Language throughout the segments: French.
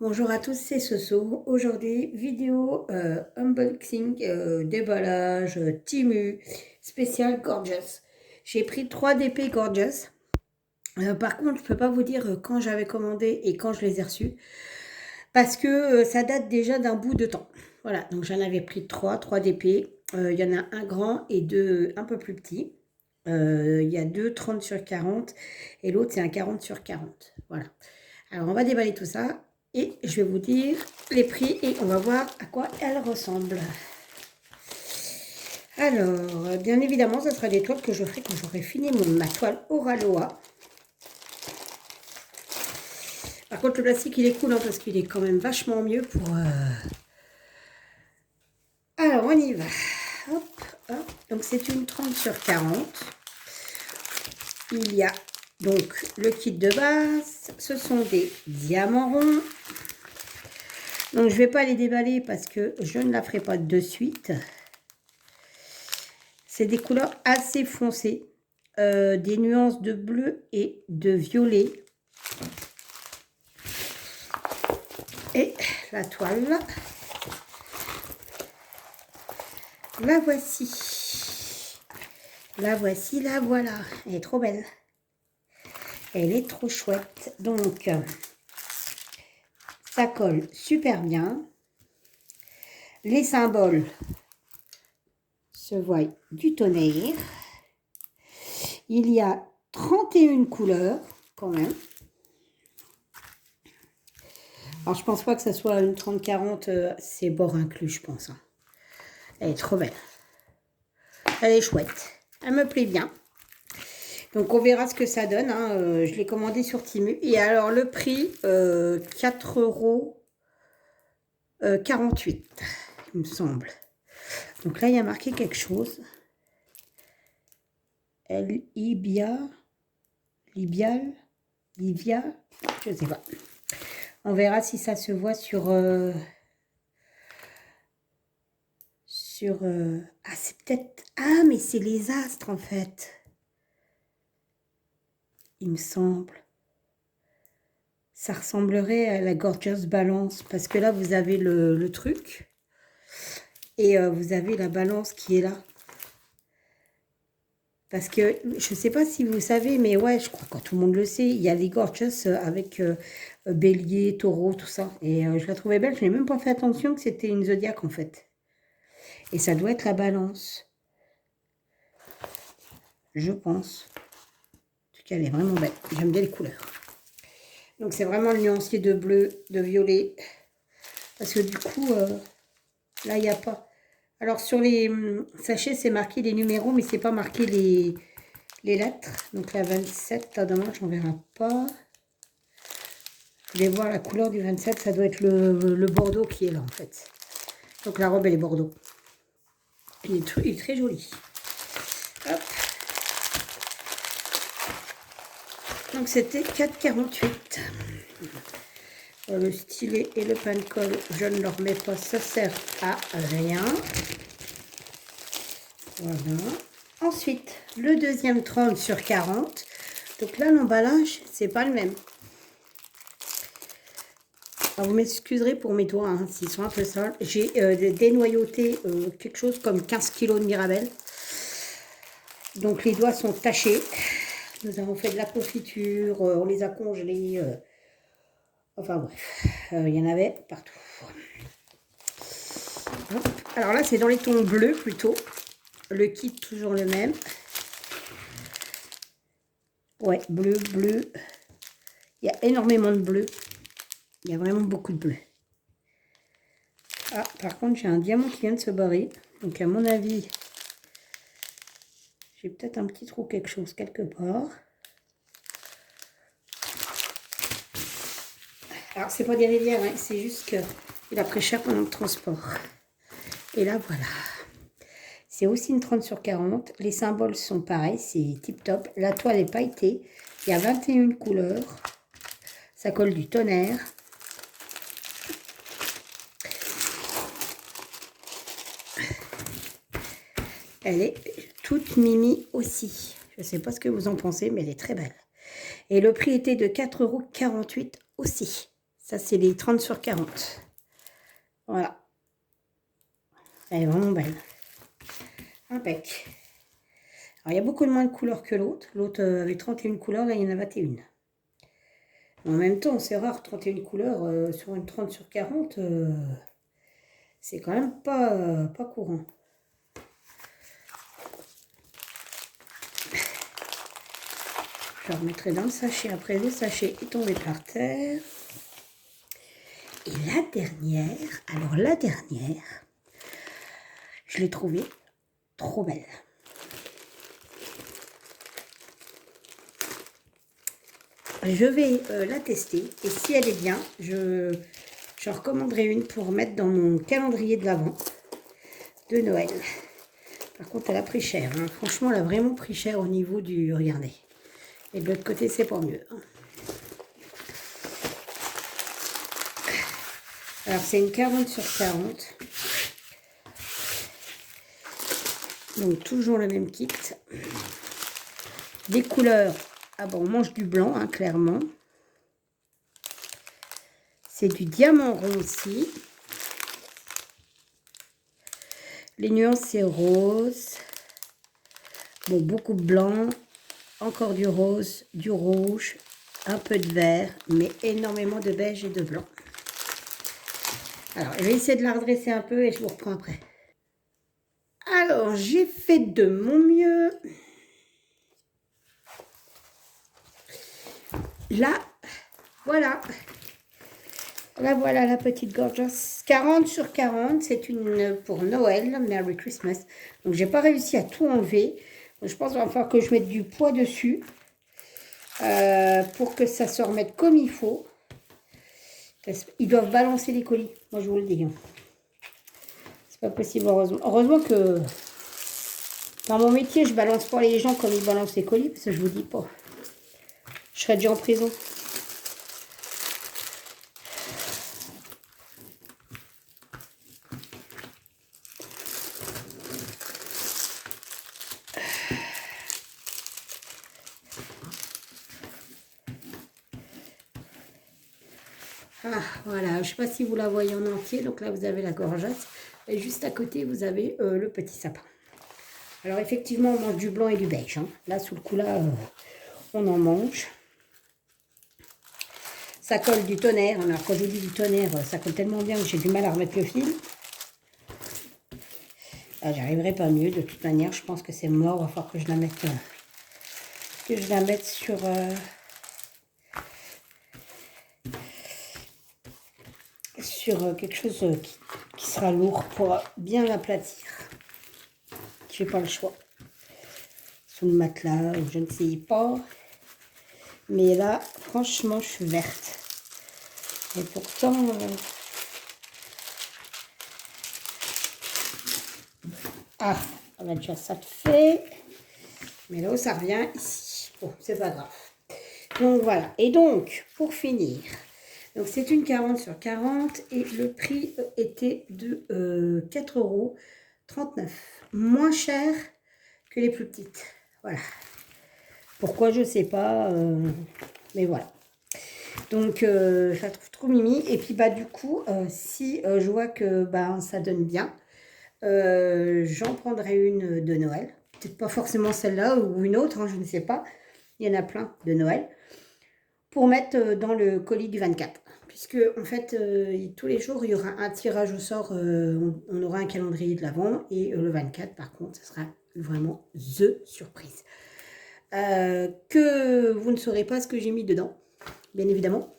Bonjour à tous, c'est Soso. Aujourd'hui, vidéo unboxing, déballage, Temu, spécial Gorgeous. J'ai pris 3 DP Gorgeous. Par contre, je ne peux pas vous dire quand j'avais commandé et quand je les ai reçus, parce que ça date déjà d'un bout de temps. Voilà, donc j'en avais pris 3 DP. Il y en a un grand et deux un peu plus petits. Il y a deux 30/40 et l'autre c'est un 40/40. Voilà. Alors, on va déballer tout ça et je vais vous dire les prix et on va voir à quoi elles ressemblent. Alors, bien évidemment, ce sera des toiles que je ferai quand j'aurai fini ma toile Oraloa. Par contre, le plastique, il est cool parce qu'il est quand même vachement mieux pour... Alors, on y va. Hop, hop. Donc, c'est une 30/40. Il y a donc le kit de base. Ce sont des diamants ronds. Donc, je ne vais pas les déballer parce que je ne la ferai pas de suite. C'est des couleurs assez foncées, des nuances de bleu et de violet. Et la toile, la voici. La voici, la voilà. Elle est trop belle. Elle est trop chouette. Donc, ça colle super bien. Les symboles se voient du tonnerre. Il y a 31 couleurs quand même. Alors, je pense pas que ça soit une 30/40, c'est bord inclus, je pense. Elle est trop belle. Elle est chouette. Elle me plaît bien. Donc, on verra ce que ça donne. Je l'ai commandé sur Temu. Et alors, le prix, 4,48 €, il me semble. Donc là, il y a marqué quelque chose. Livia, je sais pas. On verra si ça se voit sur... ah, c'est peut-être... Ah, mais c'est les astres, en fait. Il me semble. Ça ressemblerait à la Gorgeous Balance. Parce que là, vous avez le truc. Et vous avez la balance qui est là. Parce que, je ne sais pas si vous savez, mais ouais, je crois que tout le monde le sait, il y a les Gorgeous avec bélier, taureau, tout ça. Et je la trouvais belle, je n'ai même pas fait attention que c'était une zodiaque en fait. Et ça doit être la balance. Je pense. En tout cas, elle est vraiment belle. J'aime bien les couleurs. Donc c'est vraiment le nuancier de bleu, de violet. Parce que du coup, là, il n'y a pas... Alors sur les sachets, c'est marqué les numéros, mais c'est pas marqué les lettres. Donc la 27, là, dommage, on verra pas. Vous allez voir la couleur du 27, ça doit être le bordeaux qui est là en fait. Donc la robe elle est bordeaux. Il est très joli. Hop. Donc c'était 4,48 €. Le stylet et le pain de colle, je ne le remets pas, ça sert à rien. Voilà. Ensuite, le deuxième 30/40. Donc là, l'emballage, c'est pas le même. Alors, vous m'excuserez pour mes doigts, s'ils sont un peu sales. J'ai dénoyauté quelque chose comme 15 kg de Mirabelle. Donc, les doigts sont tachés. Nous avons fait de la confiture, on les a congelés. Enfin bref, il y en avait partout. Hop. Alors là, c'est dans les tons bleus plutôt. Le kit, toujours le même. Ouais, bleu, bleu. Il y a énormément de bleu. Il y a vraiment beaucoup de bleu. Ah, par contre, j'ai un diamant qui vient de se barrer. Donc, à mon avis, j'ai peut-être un petit trou quelque chose quelque part. Alors, c'est pas des rivières, c'est juste qu'il a pris cher pendant le transport. Et là, voilà. C'est aussi une 30/40. Les symboles sont pareils, c'est tip top. La toile est pailletée. Il y a 21 couleurs. Ça colle du tonnerre. Elle est toute mimi aussi. Je ne sais pas ce que vous en pensez, mais elle est très belle. Et le prix était de 4,48 € aussi. Ça, c'est les 30 sur 40. Voilà. Elle est vraiment belle. Impec. Alors, il y a beaucoup moins de couleurs que l'autre. L'autre avait 31 couleurs, là, il y en a 21. En même temps, c'est rare, 31 couleurs sur une 30 sur 40. C'est quand même pas courant. Je la remettrai dans le sachet. Après, le sachet est tombé par terre. Et la dernière, alors la dernière, je l'ai trouvée trop belle. Je vais la tester et si elle est bien, je recommanderai une pour mettre dans mon calendrier de l'Avent de Noël. Par contre, elle a pris cher. Hein. Franchement, elle a vraiment pris cher au niveau du... Regardez. Et de l'autre côté, c'est pas mieux. Hein. Alors, c'est une 40 sur 40. Donc, toujours le même kit. Des couleurs... Ah bon, on mange du blanc, hein, clairement. C'est du diamant rond aussi. Les nuances, c'est rose. Bon, beaucoup de blanc. Encore du rose, du rouge, un peu de vert, mais énormément de beige et de blanc. Alors, je vais essayer de la redresser un peu et je vous reprends après. Alors, j'ai fait de mon mieux. Là, voilà. Là, voilà la petite Gorgeous. 40 sur 40, c'est une pour Noël, Merry Christmas. Donc, j'ai pas réussi à tout enlever. Donc, je pense qu'il va falloir que je mette du poids dessus pour que ça se remette comme il faut. Ils doivent balancer les colis, moi je vous le dis. C'est pas possible, heureusement. Heureusement que dans mon métier, je balance pas les gens comme ils balancent les colis, parce que je vous dis pas. Je serais déjà en prison. Ah, voilà, je sais pas si vous la voyez en entier. Donc là, vous avez la gorgeasse. Et juste à côté, vous avez le petit sapin. Alors effectivement, on mange du blanc et du beige. Hein. Là, sous le coup, là, on en mange. Ça colle du tonnerre. Alors quand je dis du tonnerre, ça colle tellement bien que j'ai du mal à remettre le fil. J'arriverai pas mieux. De toute manière, je pense que c'est mort. Il va falloir que je la mette, sur... quelque chose qui sera lourd pour bien l'aplatir. Je n'ai pas le choix. Sous le matelas, ou je ne sais pas. Mais là, franchement, je suis verte. Et pourtant... Ah, on a déjà ça de fait. Mais là où ça revient, ici. Bon, c'est pas grave. Donc voilà. Et donc, pour finir... Donc, c'est une 40 sur 40 et le prix était de 4,39 €. Moins cher que les plus petites. Voilà. Pourquoi, je ne sais pas. Mais voilà. Donc, je la trouve trop mimi. Et puis, bah, du coup, si je vois que bah, ça donne bien, j'en prendrai une de Noël. Peut-être pas forcément celle-là ou une autre, hein, je ne sais pas. Il y en a plein de Noël. Pour mettre dans le colis du 24. Puisque, en fait, tous les jours, il y aura un tirage au sort. On aura un calendrier de l'Avent. Et le 24, par contre, ce sera vraiment THE surprise. Que vous ne saurez pas ce que j'ai mis dedans, bien évidemment.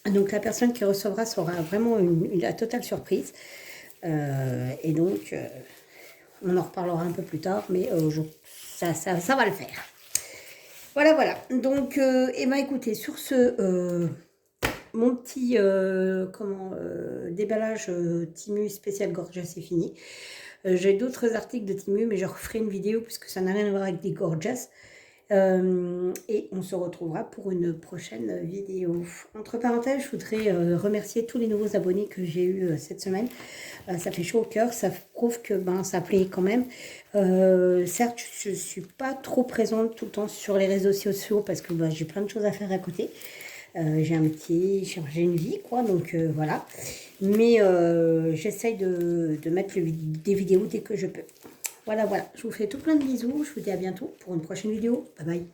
Donc, la personne qui recevra sera vraiment la totale surprise. Et donc, on en reparlera un peu plus tard. Mais ça va le faire. Voilà, voilà. Donc, eh ben, écoutez, sur ce, mon petit déballage Temu spécial Gorgeous est fini. J'ai d'autres articles de Temu, mais je referai une vidéo puisque ça n'a rien à voir avec des Gorgeous. Et on se retrouvera pour une prochaine vidéo. Entre parenthèses, je voudrais remercier tous les nouveaux abonnés que j'ai eu cette semaine. Ça fait chaud au cœur, ça prouve que ça plaît quand même. Certes, je ne suis pas trop présente tout le temps sur les réseaux sociaux parce que j'ai plein de choses à faire à côté. J'ai un métier, j'ai une vie, quoi, donc voilà. Mais j'essaye de mettre des vidéos dès que je peux. Voilà, voilà. Je vous fais tout plein de bisous. Je vous dis à bientôt pour une prochaine vidéo. Bye bye.